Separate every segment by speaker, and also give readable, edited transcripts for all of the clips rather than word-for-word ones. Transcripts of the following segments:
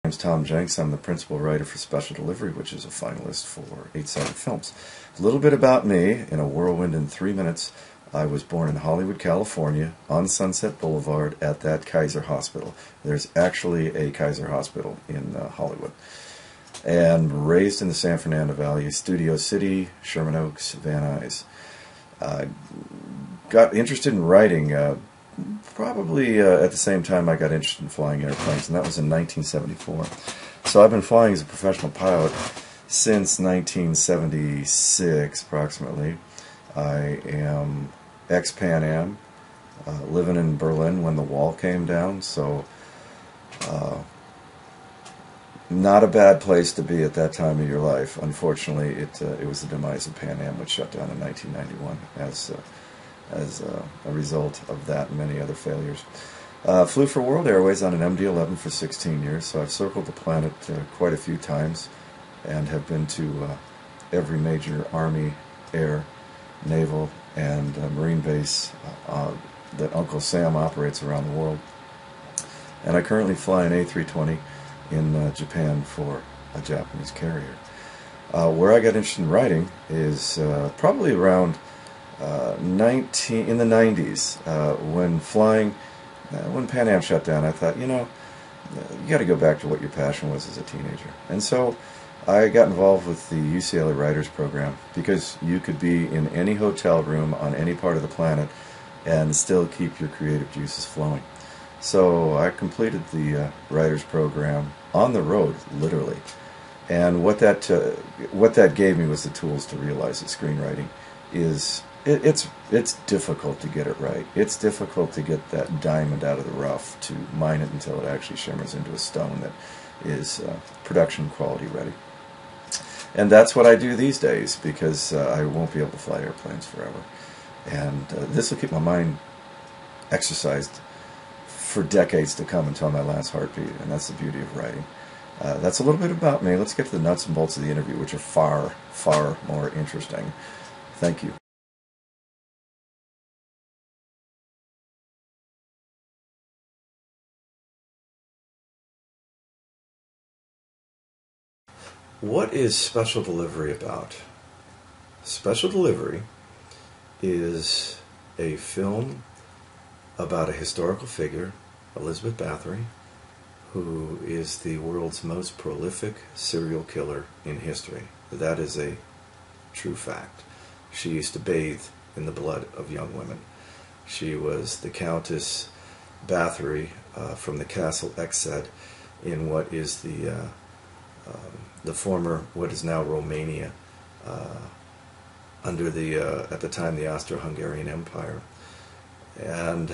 Speaker 1: My name's Tom Jenks. I'm the principal writer for Special Delivery, which is a finalist for 8x8 Films. A little bit about me in a whirlwind in 3 minutes. I was born in Hollywood, California, on Sunset Boulevard at that Kaiser Hospital. There's actually a Kaiser Hospital in Hollywood. And raised in the San Fernando Valley, Studio City, Sherman Oaks, Van Nuys. Got interested in writing probably at the same time I got interested in flying airplanes, and that was in 1974. So I've been flying as a professional pilot since 1976 approximately. I am ex-Pan Am, living in Berlin when the wall came down, so not a bad place to be at that time of your life. Unfortunately, it was the demise of Pan Am, which shut down in 1991 as a result of that and many other failures. Flew for World Airways on an MD-11 for 16 years, so I've circled the planet quite a few times and have been to every major Army, Air, Naval, and Marine base that Uncle Sam operates around the world. And I currently fly an A320 in Japan for a Japanese carrier. Where I got interested in writing is probably around in the 90s, when Pan Am shut down. I thought, you got to go back to what your passion was as a teenager. And so I got involved with the UCLA Writers Program, because you could be in any hotel room on any part of the planet and still keep your creative juices flowing. So I completed the Writers Program on the road, literally. And what that gave me was the tools to realize that screenwriting is it's difficult to get it right. It's difficult to get that diamond out of the rough, to mine it until it actually shimmers into a stone that is production quality ready. And that's what I do these days, because I won't be able to fly airplanes forever. And this will keep my mind exercised for decades to come, until my last heartbeat, and that's the beauty of writing. That's a little bit about me. Let's get to the nuts and bolts of the interview, which are far, far more interesting. Thank you. What is Special Delivery about? Special Delivery is a film about a historical figure, Elizabeth Bathory, who is the world's most prolific serial killer in history. That is a true fact. She used to bathe in the blood of young women. She was the Countess Bathory from the Castle Exed in what is the former, what is now Romania, under the at the time the Austro-Hungarian Empire. And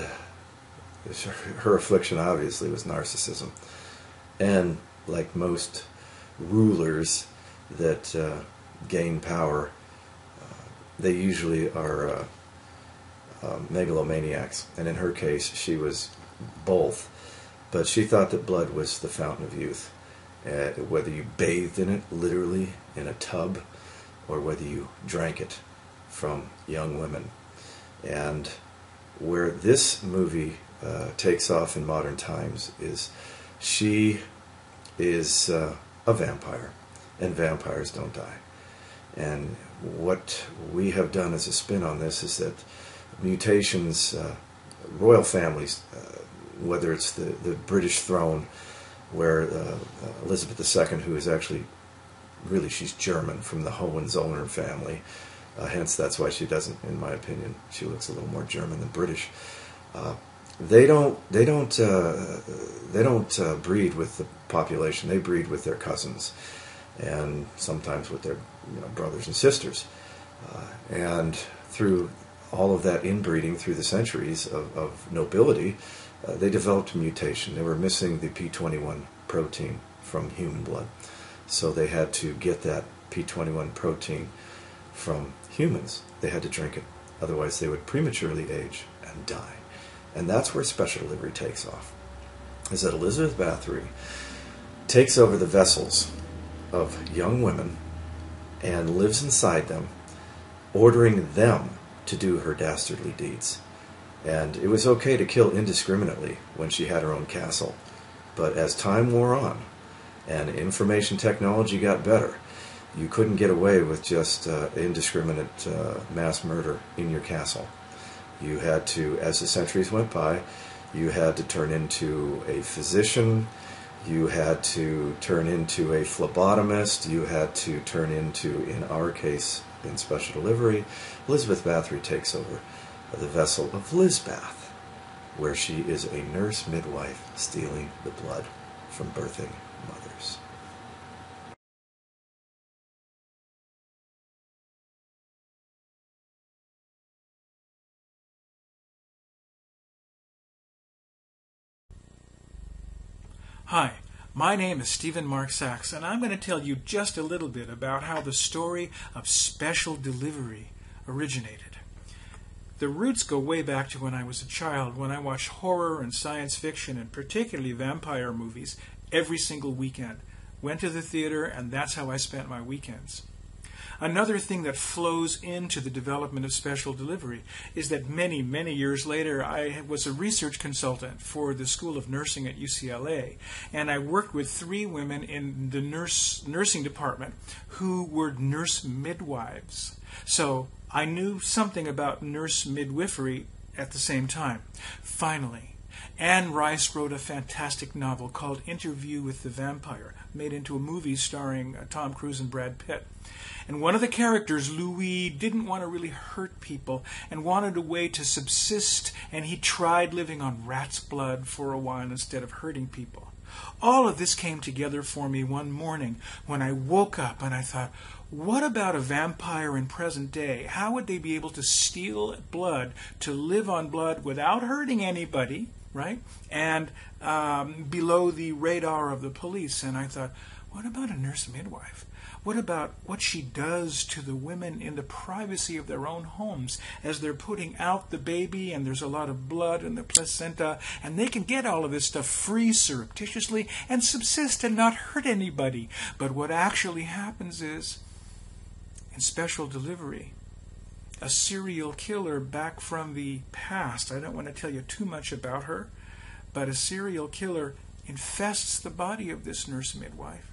Speaker 1: her affliction obviously was narcissism. And like most rulers that gain power, they usually are megalomaniacs. And in her case, she was both. But she thought that blood was the fountain of youth. Whether you bathed in it, literally, in a tub, or whether you drank it from young women. And where this movie takes off in modern times is she is a vampire, and vampires don't die. And what we have done as a spin on this is that mutations, royal families, whether it's the British throne, where Elizabeth II, who is actually, really, she's German, from the Hohenzollern family, hence that's why she doesn't, in my opinion, she looks a little more German than British. They don't breed with the population. They breed with their cousins, and sometimes with their brothers and sisters. And through all of that inbreeding through the centuries of nobility, they developed a mutation. They were missing the P21 protein from human blood, so they had to get that P21 protein from humans. They had to drink it, otherwise they would prematurely age and die. And that's where Special Delivery takes off, is that Elizabeth Bathory takes over the vessels of young women and lives inside them, ordering them to do her dastardly deeds. And it was okay to kill indiscriminately when she had her own castle, but as time wore on, and information technology got better. You couldn't get away with just indiscriminate mass murder in your castle. You had to, as the centuries went by, you had to turn into a physician, you had to turn into a phlebotomist, you had to turn into, in our case, in special delivery, Elizabeth Bathory takes over the vessel of Lizbath, where she is a nurse midwife stealing the blood from birthing mothers.
Speaker 2: Hi, my name is Stephen Mark Sachs, and I'm going to tell you just a little bit about how the story of special delivery originated. The roots go way back to when I was a child, when I watched horror and science fiction, and particularly vampire movies, every single weekend. Went to the theater, and that's how I spent my weekends. Another thing that flows into the development of special delivery is that many, many years later, I was a research consultant for the School of Nursing at UCLA, and I worked with 3 women in the nursing department who were nurse midwives. So I knew something about nurse midwifery at the same time. Finally, Anne Rice wrote a fantastic novel called Interview with the Vampire, made into a movie starring Tom Cruise and Brad Pitt. And one of the characters, Louis, didn't want to really hurt people and wanted a way to subsist, and he tried living on rat's blood for a while instead of hurting people. All of this came together for me one morning when I woke up and I thought, what about a vampire in present day? How would they be able to steal blood, to live on blood without hurting anybody, right? And below the radar of the police. And I thought, what about a nurse midwife? What about what she does to the women in the privacy of their own homes as they're putting out the baby and there's a lot of blood in the placenta, and they can get all of this stuff free surreptitiously and subsist and not hurt anybody. But what actually happens is, in special delivery, a serial killer back from the past, I don't want to tell you too much about her, but a serial killer infests the body of this nurse midwife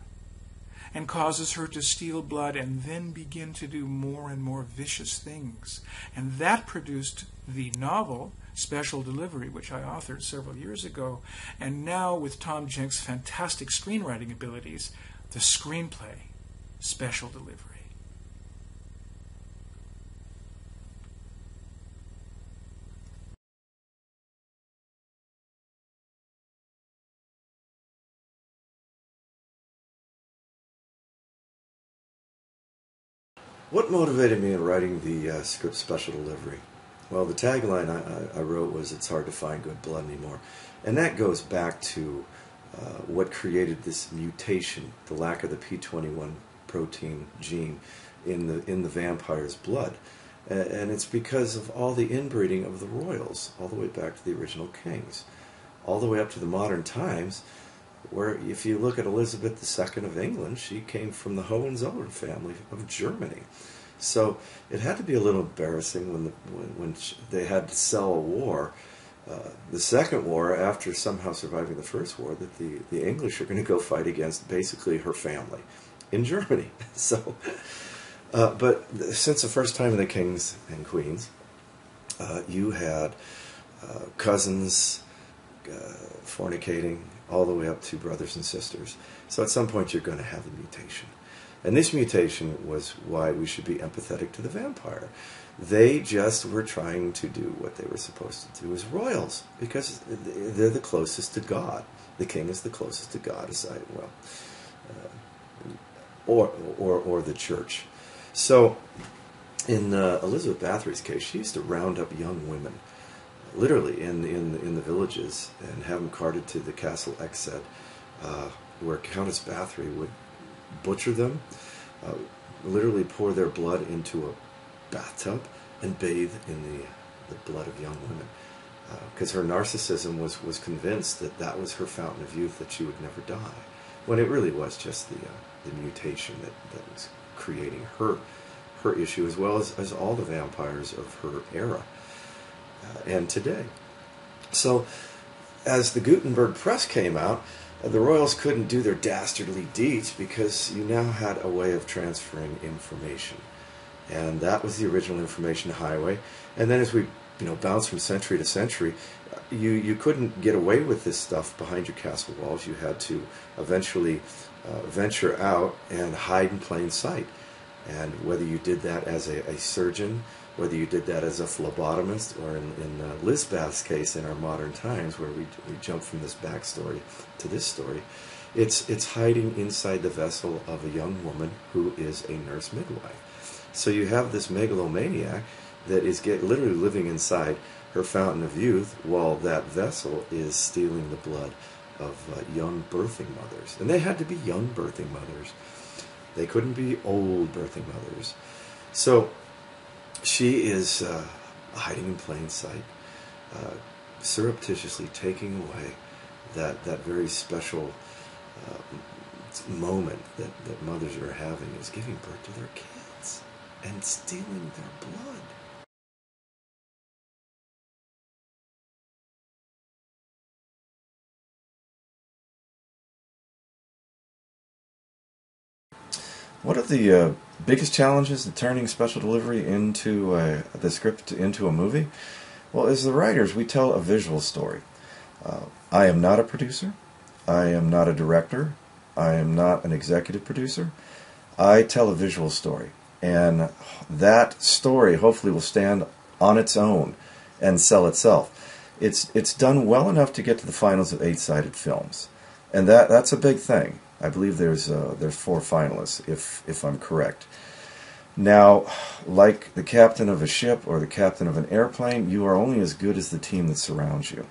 Speaker 2: and causes her to steal blood and then begin to do more and more vicious things. And that produced the novel, Special Delivery, which I authored several years ago, and now with Tom Jenks' fantastic screenwriting abilities, the screenplay, Special Delivery.
Speaker 1: What motivated me in writing the script Special Delivery? Well, the tagline I wrote was, "It's hard to find good blood anymore." And that goes back to what created this mutation, the lack of the P21 protein gene in the vampire's blood. And it's because of all the inbreeding of the royals, all the way back to the original kings, all the way up to the modern times, where if you look at Elizabeth II of England, she came from the Hohenzollern family of Germany. So it had to be a little embarrassing when they had to sell a war, the second war, after somehow surviving the first war, that the English are going to go fight against basically her family in Germany. So, but since the first time of the kings and queens, you had cousins fornicating, all the way up to brothers and sisters. So at some point you're going to have a mutation. And this mutation was why we should be empathetic to the vampire. They just were trying to do what they were supposed to do as royals, because they're the closest to God. The king is the closest to God, or the church. So in Elizabeth Bathory's case, she used to round up young women, literally in the villages, and have them carted to the castle Exed, where Countess Bathory would butcher them, literally pour their blood into a bathtub and bathe in the blood of young women, because her narcissism was convinced that was her fountain of youth, that she would never die, when it really was just the mutation that was creating her issue, as well as all the vampires of her era and today. So as the Gutenberg press came out, the royals couldn't do their dastardly deeds because you now had a way of transferring information. And that was the original information highway. And then as we bounce from century to century, you couldn't get away with this stuff behind your castle walls. You had to eventually venture out and hide in plain sight. And whether you did that as a surgeon, whether you did that as a phlebotomist, or in Lisbeth's case in our modern times, where we jump from this backstory to this story, it's hiding inside the vessel of a young woman who is a nurse midwife. So you have this megalomaniac that is literally living inside her fountain of youth, while that vessel is stealing the blood of young birthing mothers. And they had to be young birthing mothers. They couldn't be old birthing mothers. So she is hiding in plain sight, surreptitiously taking away that very special moment that mothers are having, is giving birth to their kids and stealing their blood. What are the biggest challenges in turning special delivery into the script into a movie? Well, as the writers, we tell a visual story. I am not a producer. I am not a director. I am not an executive producer. I tell a visual story. And that story hopefully will stand on its own and sell itself. It's done well enough to get to the finals of 8-sided films. And that's a big thing. I believe there's 4 finalists, if I'm correct. Now, like the captain of a ship or the captain of an airplane, you are only as good as the team that surrounds you.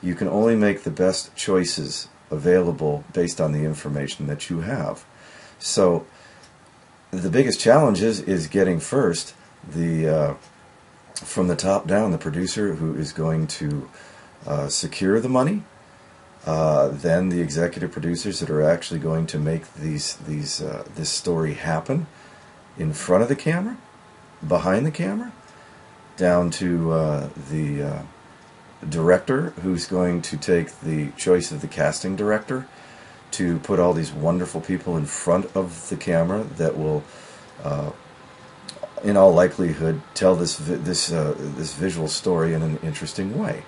Speaker 1: You can only make the best choices available based on the information that you have. So the biggest challenge is getting first from the top down, the producer who is going to secure the money. Then the executive producers that are actually going to make this story happen in front of the camera, behind the camera, down to the director who's going to take the choice of the casting director to put all these wonderful people in front of the camera that will, in all likelihood, tell this visual story in an interesting way.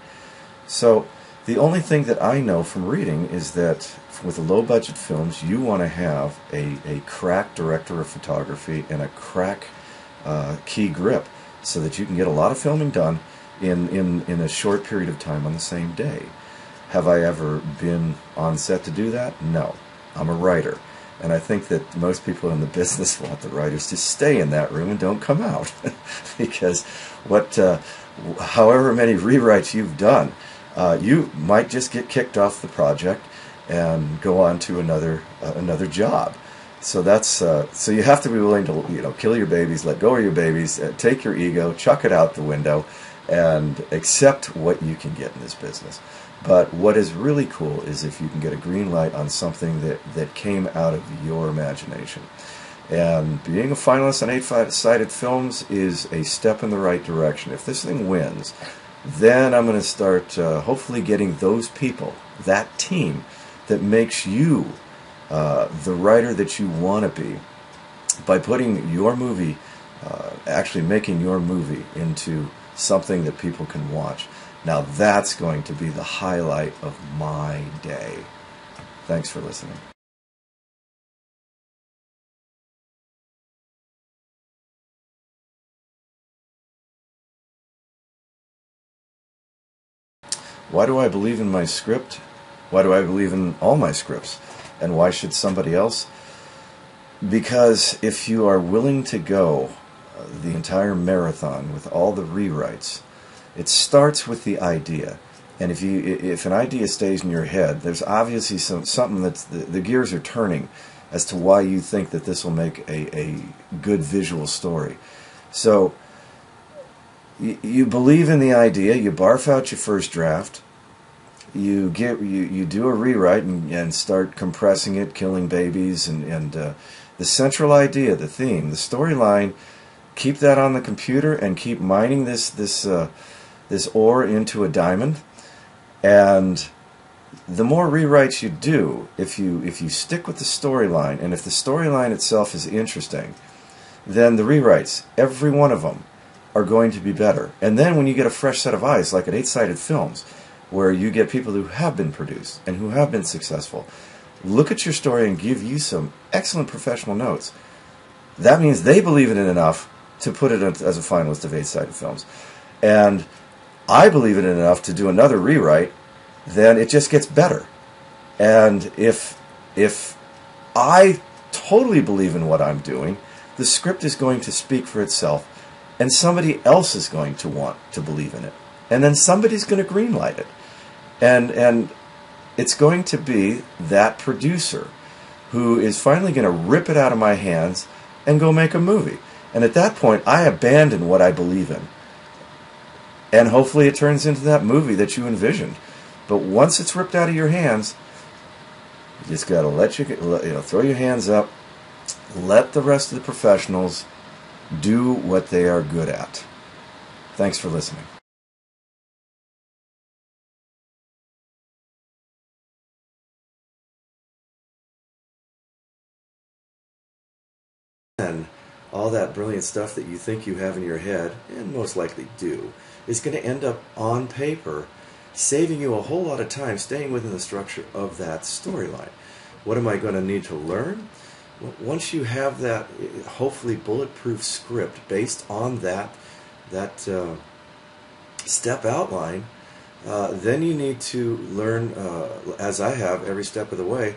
Speaker 1: So the only thing that I know from reading is that with low-budget films, you want to have a crack director of photography and a crack key grip so that you can get a lot of filming done in a short period of time on the same day. Have I ever been on set to do that? No. I'm a writer. And I think that most people in the business want the writers to stay in that room and don't come out. Because however many rewrites you've done, you might just get kicked off the project and go on to another job. So that's so you have to be willing to kill your babies, let go of your babies, take your ego, chuck it out the window, and accept what you can get in this business. But what is really cool is if you can get a green light on something that came out of your imagination. And being a finalist on 8-sided films is a step in the right direction. If this thing wins, then I'm going to start hopefully getting those people, that team that makes you the writer that you want to be, by putting your movie, actually making your movie into something that people can watch. Now that's going to be the highlight of my day. Thanks for listening. Why do I believe in my script? Why do I believe in all my scripts? And why should somebody else? Because if you are willing to go the entire marathon with all the rewrites, it starts with the idea. And if an idea stays in your head, there's obviously something that's the gears are turning as to why you think that this will make a good visual story. So you believe in the idea, you barf out your first draft, you do a rewrite and start compressing it, killing babies, and the central idea, the theme, the storyline, keep that on the computer and keep mining this ore into a diamond, and the more rewrites you do, if you stick with the storyline, and if the storyline itself is interesting, then the rewrites, every one of them, are going to be better. And then when you get a fresh set of eyes, like at 8x8 Films, where you get people who have been produced and who have been successful, look at your story and give you some excellent professional notes. That means they believe in it enough to put it as a finalist of 8x8 Films. And I believe in it enough to do another rewrite, then it just gets better. And if I totally believe in what I'm doing, the script is going to speak for itself, and somebody else is going to want to believe in it. And then somebody's going to greenlight it. And it's going to be that producer who is finally going to rip it out of my hands and go make a movie. And at that point, I abandon what I believe in. And hopefully it turns into that movie that you envisioned. But once it's ripped out of your hands, you just got to throw your hands up, let the rest of the professionals do what they are good at. Thanks for listening. And all that brilliant stuff that you think you have in your head, and most likely do, is going to end up on paper, saving you a whole lot of time staying within the structure of that storyline. What am I going to need to learn? Once you have that hopefully bulletproof script based on that step outline, then you need to learn, as I have every step of the way.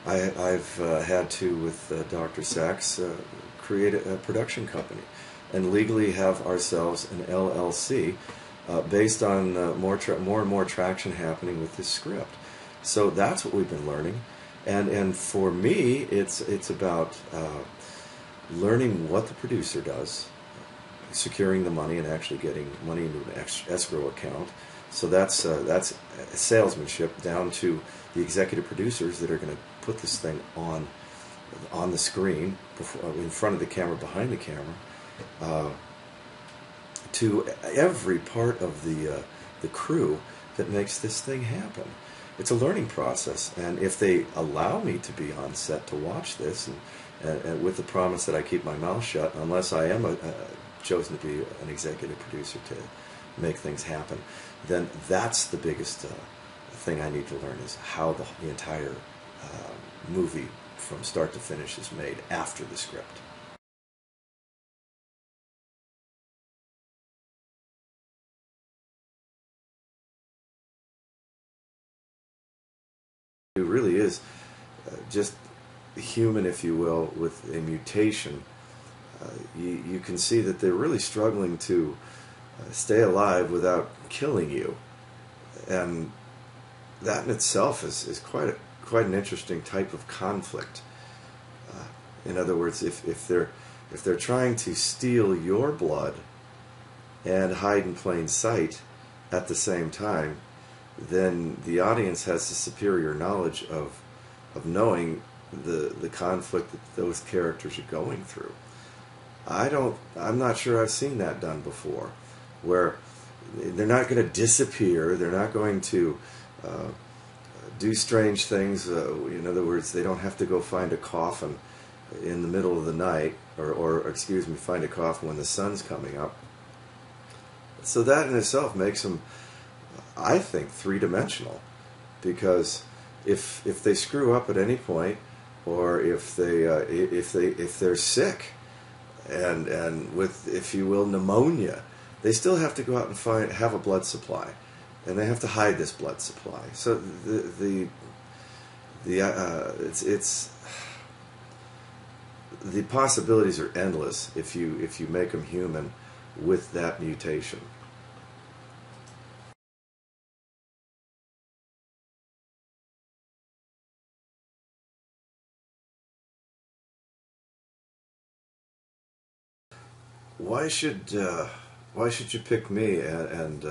Speaker 1: I've had to, with Dr. Sachs, create a production company and legally have ourselves an LLC based on more and more traction happening with this script. So that's what we've been learning. And for me, it's about learning what the producer does, securing the money and actually getting money into an escrow account. So that's salesmanship down to the executive producers that are going to put this thing on the screen, in front of the camera, behind the camera, to every part of the crew that makes this thing happen. It's a learning process, and if they allow me to be on set to watch this, and with the promise that I keep my mouth shut unless I am chosen to be an executive producer to make things happen, then that's the biggest thing I need to learn, is how the entire movie from start to finish is made after the script. It really is just human, if you will, with a mutation. You can see that they're really struggling to stay alive without killing you, and that in itself is quite an interesting type of conflict. In other words, if they're trying to steal your blood and hide in plain sight at the same time, then the audience has the superior knowledge of knowing the conflict that those characters are going through. I'm not sure I've seen that done before, where they're not going to disappear, they're not going to do strange things. In other words, they don't have to go find a coffin in the middle of the night, or excuse me, find a coffin when the sun's coming up. So that in itself makes them, I think, three-dimensional, because if they screw up at any point, or if they're sick and with, if you will, pneumonia, they still have to go out and have a blood supply, and they have to hide this blood supply. So it's the possibilities are endless if you make them human with that mutation. Why should you pick me and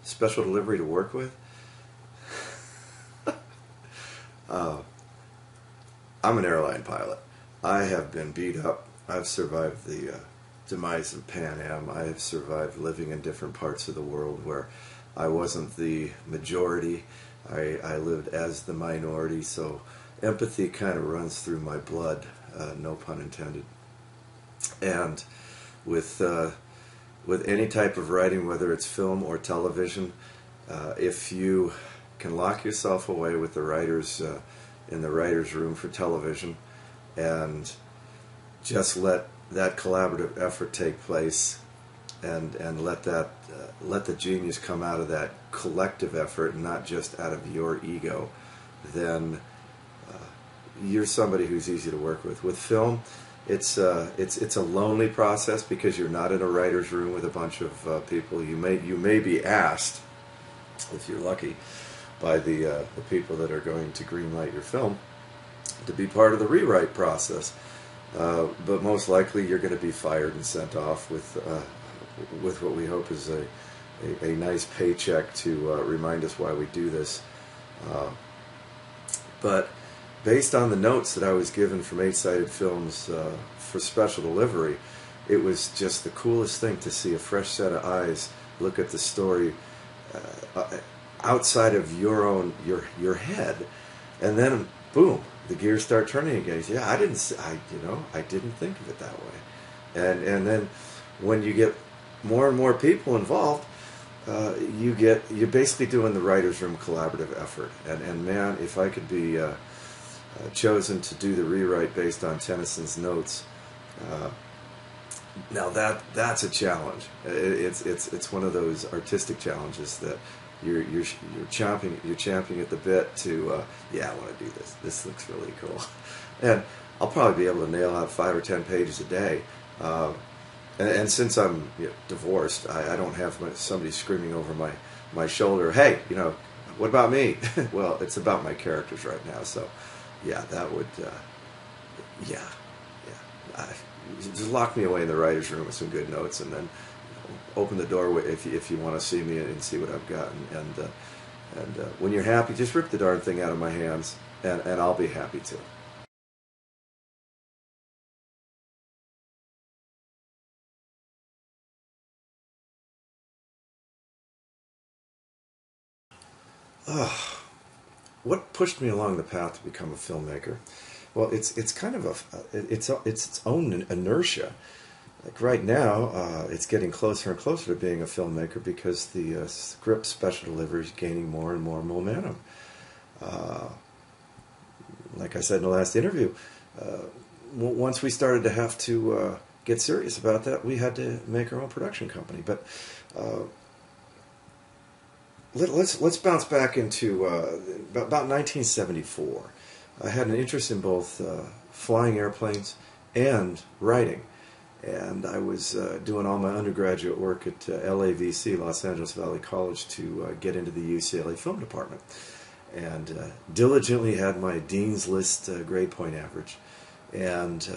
Speaker 1: special delivery to work with? I'm an airline pilot. I have been beat up. I've survived the demise of Pan Am. I have survived living in different parts of the world where I wasn't the majority. I lived as the minority, so empathy kind of runs through my blood, no pun intended. And with any type of writing, whether it's film or television, if you can lock yourself away with the writers in the writer's room for television and just let that collaborative effort take place and let the genius come out of that collective effort, not just out of your ego, then you're somebody who's easy to work with. With film, it's a lonely process because you're not in a writer's room with a bunch of people. You may be asked, if you're lucky, by the people that are going to greenlight your film to be part of the rewrite process. But most likely you're going to be fired and sent off with what we hope is a nice paycheck to remind us why we do this. But based on the notes that I was given from 8-sided films for special delivery, it was just the coolest thing to see a fresh set of eyes look at the story outside of your head, and then boom, the gears start turning again. Yeah, I didn't think of it that way, and then when you get more and more people involved, you're basically doing the writer's room collaborative effort. And man, if I could be chosen to do the rewrite based on Tennyson's notes, now that's a challenge. It's one of those artistic challenges that you're champing at the bit to yeah, I want to do this. This looks really cool, and I'll probably be able to nail out 5 or 10 pages a day. And since I'm divorced, I don't have somebody screaming over my shoulder, hey, what about me? Well, it's about my characters right now. So, yeah, that would, just lock me away in the writer's room with some good notes, and then open the door if you want to see me and see what I've got. And when you're happy, just rip the darn thing out of my hands, and I'll be happy too. What pushed me along the path to become a filmmaker? Well, it's kind of it's its own inertia. Like right now, it's getting closer and closer to being a filmmaker because the script special delivery is gaining more and more momentum. Like I said in the last interview, once we started to have to get serious about that, we had to make our own production company. But let's bounce back into about 1974. I had an interest in both flying airplanes and writing, and I was doing all my undergraduate work at LAVC, Los Angeles Valley College, to get into the UCLA film department, and diligently had my Dean's List grade point average, and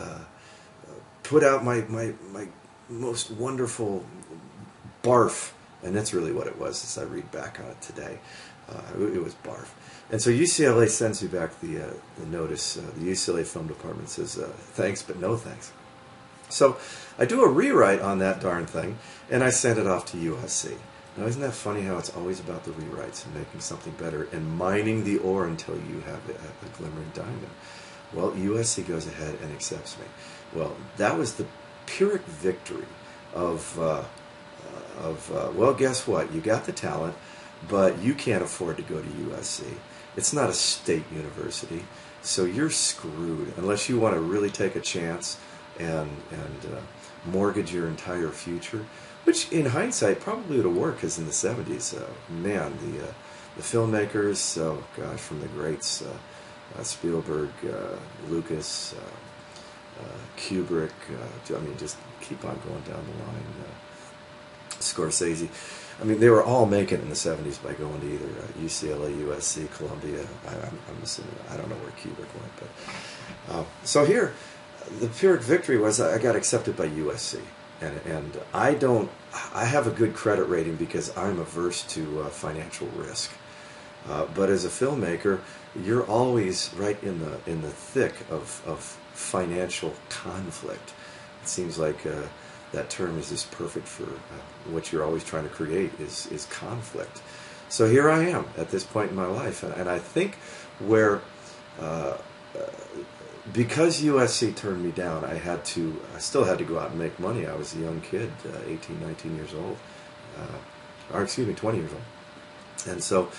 Speaker 1: put out my most wonderful barf. And that's really what it was as I read back on it today. It was barf. And so UCLA sends me back the notice. The UCLA film department says, thanks, but no thanks. So I do a rewrite on that darn thing, and I send it off to USC. Now, isn't that funny how it's always about the rewrites and making something better and mining the ore until you have a glimmering diamond? Well, USC goes ahead and accepts me. Well, that was the Pyrrhic victory of well, guess what? You got the talent, but you can't afford to go to USC. It's not a state university, so you're screwed unless you want to really take a chance and mortgage your entire future, which in hindsight probably would have worked, because in the 70s, man, the filmmakers, oh gosh, from the greats, Spielberg, Lucas, Kubrick, I mean, just keep on going down the line. Scorsese. I mean, they were all making it in the 70s by going to either UCLA, USC, Columbia. I'm assuming, I don't know where Kubrick went, but so here, the Pyrrhic victory was I got accepted by USC, and I have a good credit rating because I'm averse to financial risk. But as a filmmaker, you're always right in the thick of financial conflict. It seems like that term is just perfect for what you're always trying to create is conflict. So here I am at this point in my life, and I think where because USC turned me down, I still had to go out and make money. I was a young kid, 18, 19 years old, or excuse me, 20 years old. And so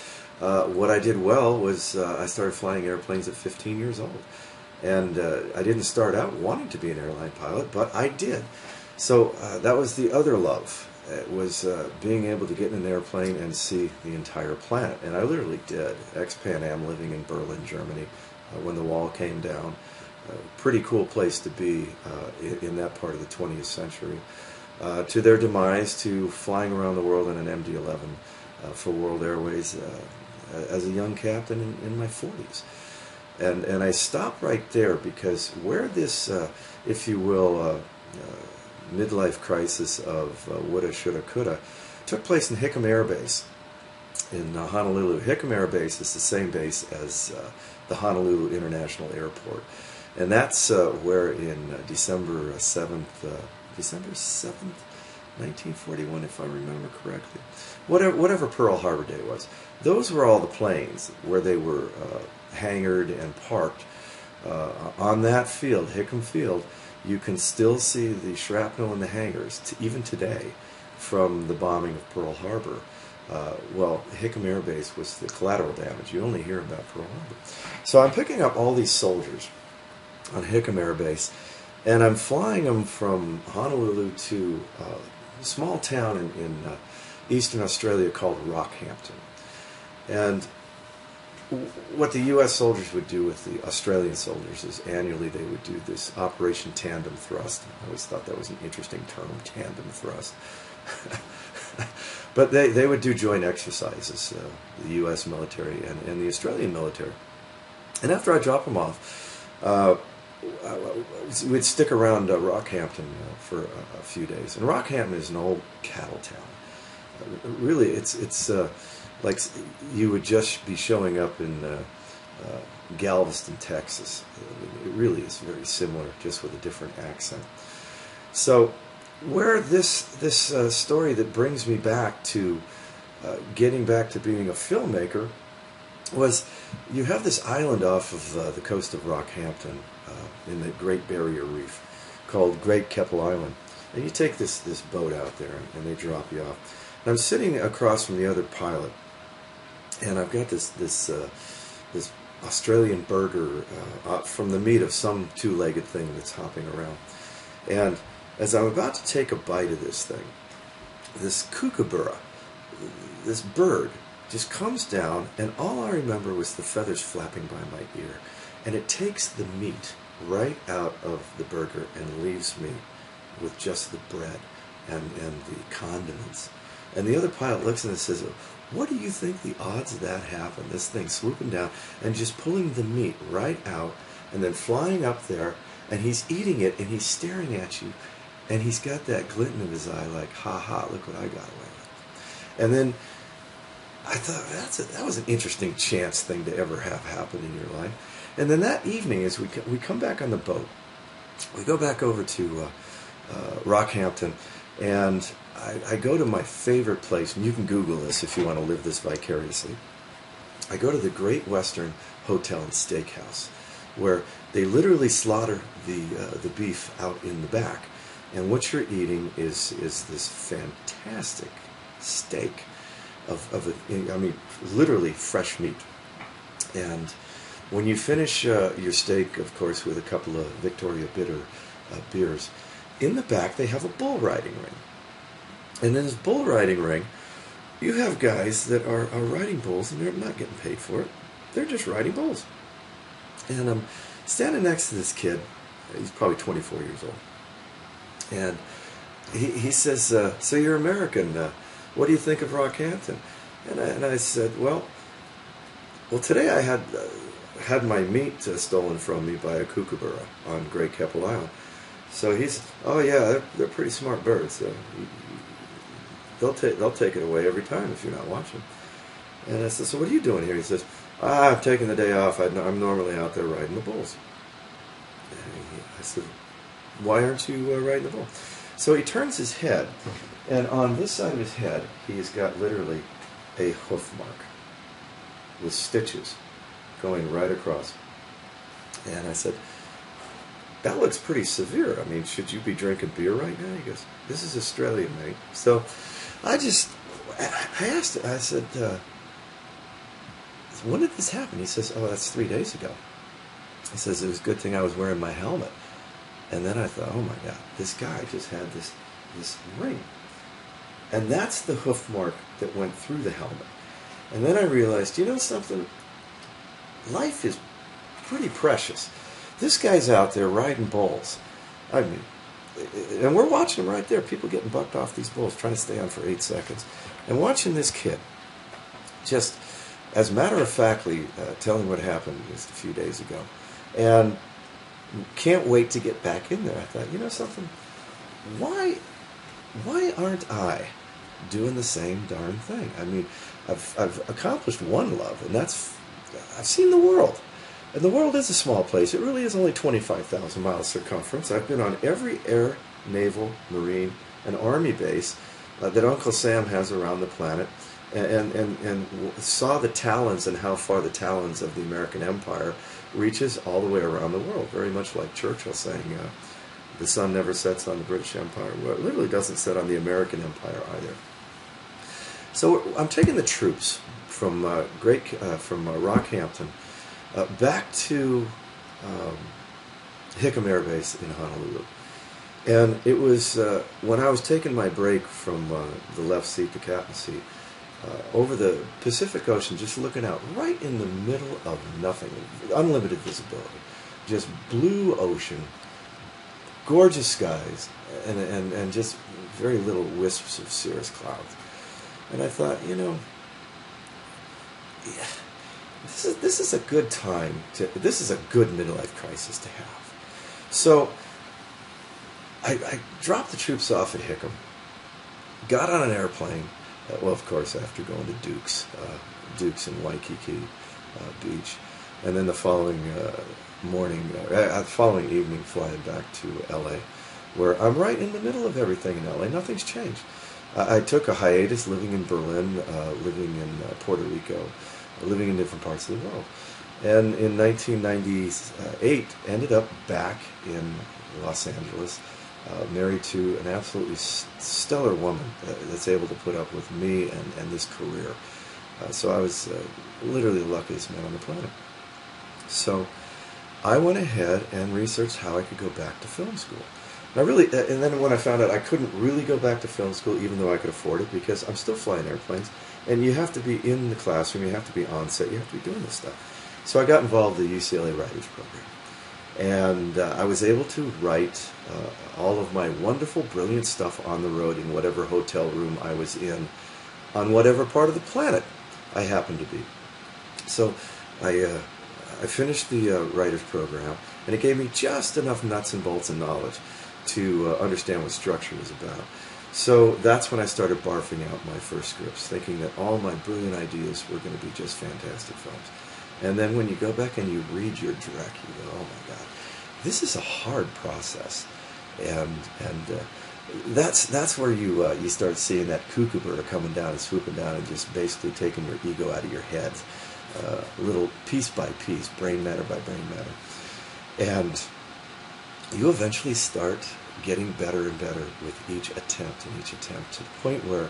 Speaker 1: what I did well was I started flying airplanes at 15 years old. And I didn't start out wanting to be an airline pilot, but I did. So that was the other love. It was being able to get in an airplane and see the entire planet. And I literally did. Ex-Pan Am, living in Berlin, Germany, when the wall came down. Pretty cool place to be in that part of the 20th century. To their demise, to flying around the world in an MD-11 for World Airways as a young captain in my 40s. And I stop right there because where this, if you will, midlife crisis of woulda, shoulda, coulda, took place in Hickam Air Base in Honolulu. Hickam Air Base is the same base as the Honolulu International Airport. And that's where in December 7th, 1941, if I remember correctly, whatever Pearl Harbor Day was, those were all the planes where they were hangared and parked. On that field, Hickam Field, you can still see the shrapnel in the hangars, even today, from the bombing of Pearl Harbor. Well, Hickam Air Base was the collateral damage. You only hear about Pearl Harbor. So I'm picking up all these soldiers on Hickam Air Base, and I'm flying them from Honolulu to a small town in eastern Australia called Rockhampton. And what the U.S. soldiers would do with the Australian soldiers is annually they would do this Operation Tandem Thrust. I always thought that was an interesting term, tandem thrust. But they would do joint exercises, the U.S. military and the Australian military. And after I drop them off, we'd stick around Rockhampton for a few days. And Rockhampton is an old cattle town. Really, it's like you would just be showing up in Galveston, Texas. It really is very similar, just with a different accent. So where this story that brings me back to getting back to being a filmmaker was you have this island off of the coast of Rockhampton in the Great Barrier Reef called Great Keppel Island. And you take this boat out there and they drop you off. And I'm sitting across from the other pilot, and I've got this Australian burger from the meat of some two-legged thing that's hopping around. And as I'm about to take a bite of this thing, this kookaburra, this bird, just comes down, and all I remember was the feathers flapping by my ear. And it takes the meat right out of the burger and leaves me with just the bread and the condiments. And the other pilot looks at it and says, "What do you think the odds of that happen?" This thing swooping down and just pulling the meat right out and then flying up there, and he's eating it and he's staring at you, and he's got that glint in his eye like, "Ha ha, look what I got away with." And then I thought, that was an interesting chance thing to ever have happen in your life. And then that evening, as we come back on the boat, we go back over to Rockhampton, and I go to my favorite place, and you can Google this if you want to live this vicariously. I go to the Great Western Hotel and Steakhouse, where they literally slaughter the beef out in the back. And what you're eating is this fantastic steak I mean, literally fresh meat. And when you finish your steak, of course, with a couple of Victoria Bitter beers, in the back they have a bull riding ring. And in this bull riding ring, you have guys that are riding bulls, and they're not getting paid for it. They're just riding bulls. And I'm standing next to this kid. He's probably 24 years old. And he says, "So you're American. What do you think of Rockhampton?" And I said, well, today I had my meat stolen from me by a kookaburra on Great Keppel Island. So he said, "Oh yeah, they're pretty smart birds. They'll take it away every time if you're not watching." And I said, "So what are you doing here?" He says, "I'm taking the day off. I'm normally out there riding the bulls." And I said, "Why aren't you riding the bull?" So he turns his head, and on this side of his head, he's got literally a hoof mark with stitches going right across. And I said, that looks pretty severe. I mean, should you be drinking beer right now? He goes, this is Australia, mate. So I asked him, I said, when did this happen? He says, oh, that's 3 days ago. He says, it was a good thing I was wearing my helmet. And then I thought, oh my God, this guy just had this ring. And that's the hoof mark that went through the helmet. And then I realized, you know something? Life is pretty precious. This guy's out there riding bulls. I mean, and we're watching him right there. People getting bucked off these bulls, trying to stay on for 8 seconds. And watching this kid, just as matter-of-factly telling what happened just a few days ago. And can't wait to get back in there. I thought, you know something? Why aren't I doing the same darn thing? I mean, I've accomplished one love, and that's I've seen the world. And the world is a small place. It really is only 25,000 miles circumference. I've been on every air, naval, marine, and army base that Uncle Sam has around the planet, and saw the talons and how far the talons of the American Empire reaches all the way around the world. Very much like Churchill saying, the sun never sets on the British Empire. Well, it literally doesn't set on the American Empire either. So I'm taking the troops from Rockhampton back to Hickam Air Base in Honolulu. And it was when I was taking my break from the left seat, the captain's seat, over the Pacific Ocean, just looking out right in the middle of nothing, unlimited visibility, just blue ocean, gorgeous skies, and just very little wisps of cirrus clouds. And I thought, you know, yeah, this is a good time this is a good midlife crisis to have. So I dropped the troops off at Hickam, got on an airplane, well, of course, after going to Duke's in Waikiki Beach, and then the following following evening flying back to L.A., where I'm right in the middle of everything in L.A. Nothing's changed. I took a hiatus living in Berlin, living in Puerto Rico, living in different parts of the world. And in 1998, ended up back in Los Angeles, married to an absolutely stellar woman that's able to put up with me and this career. So I was literally the luckiest man on the planet. So I went ahead and researched how I could go back to film school. And then when I found out I couldn't really go back to film school, even though I could afford it, because I'm still flying airplanes, and you have to be in the classroom, you have to be on set, you have to be doing this stuff. So I got involved in the UCLA Writers Program. And I was able to write all of my wonderful, brilliant stuff on the road in whatever hotel room I was in, on whatever part of the planet I happened to be. So I finished the Writers Program, and it gave me just enough nuts and bolts and knowledge to understand what structure was about. So that's when I started barfing out my first scripts, thinking that all my brilliant ideas were going to be just fantastic films. And then when you go back and you read your direct, you go, oh my God, this is a hard process. And that's where you start seeing that kookaburra coming down and swooping down and just basically taking your ego out of your head, little piece by piece, brain matter by brain matter. And you eventually start getting better and better with each attempt to the point where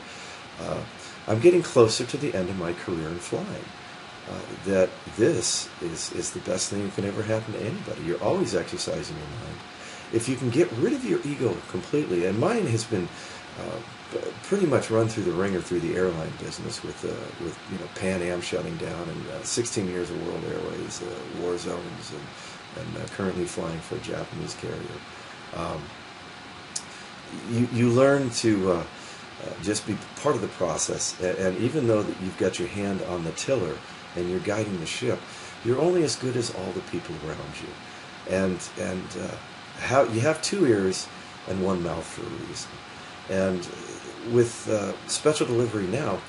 Speaker 1: I'm getting closer to the end of my career in flying. That this is the best thing that can ever happen to anybody. You're always exercising your mind. If you can get rid of your ego completely, and mine has been pretty much run through the ringer through the airline business with Pan Am shutting down and 16 years of World Airways, war zones, and currently flying for a Japanese carrier. You learn to just be part of the process, and even though that you've got your hand on the tiller and you're guiding the ship, you're only as good as all the people around you. And how you have 2 ears and 1 mouth for a reason. And with Special Delivery now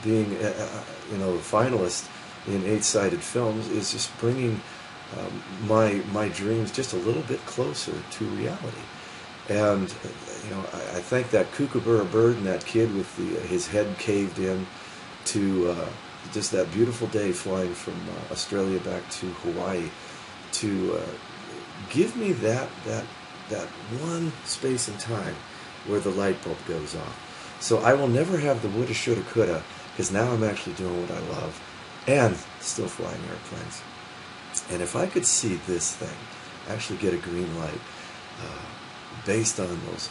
Speaker 1: being a finalist in 8-sided films is just bringing my dreams just a little bit closer to reality. And I think that kookaburra bird and that kid with his head caved in to just that beautiful day flying from Australia back to Hawaii to give me that one space and time where the light bulb goes off. So I will never have the woulda, shoulda, coulda, because now I'm actually doing what I love and still flying airplanes. And if I could see this thing actually get a green light based on those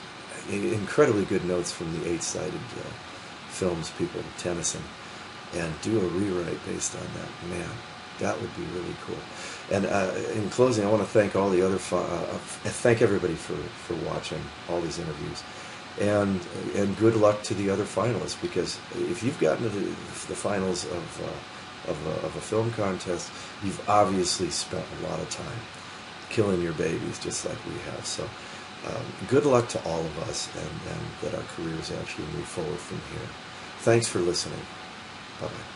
Speaker 1: incredibly good notes from the 8-sided films people, Tennyson, and do a rewrite based on that, man, that would be really cool. And in closing, I want to thank all the other thank everybody for watching all these interviews, and good luck to the other finalists, because if you've gotten to the finals of a film contest, you've obviously spent a lot of time killing your babies, just like we have. So good luck to all of us, and that our careers actually move forward from here. Thanks for listening. Bye-bye.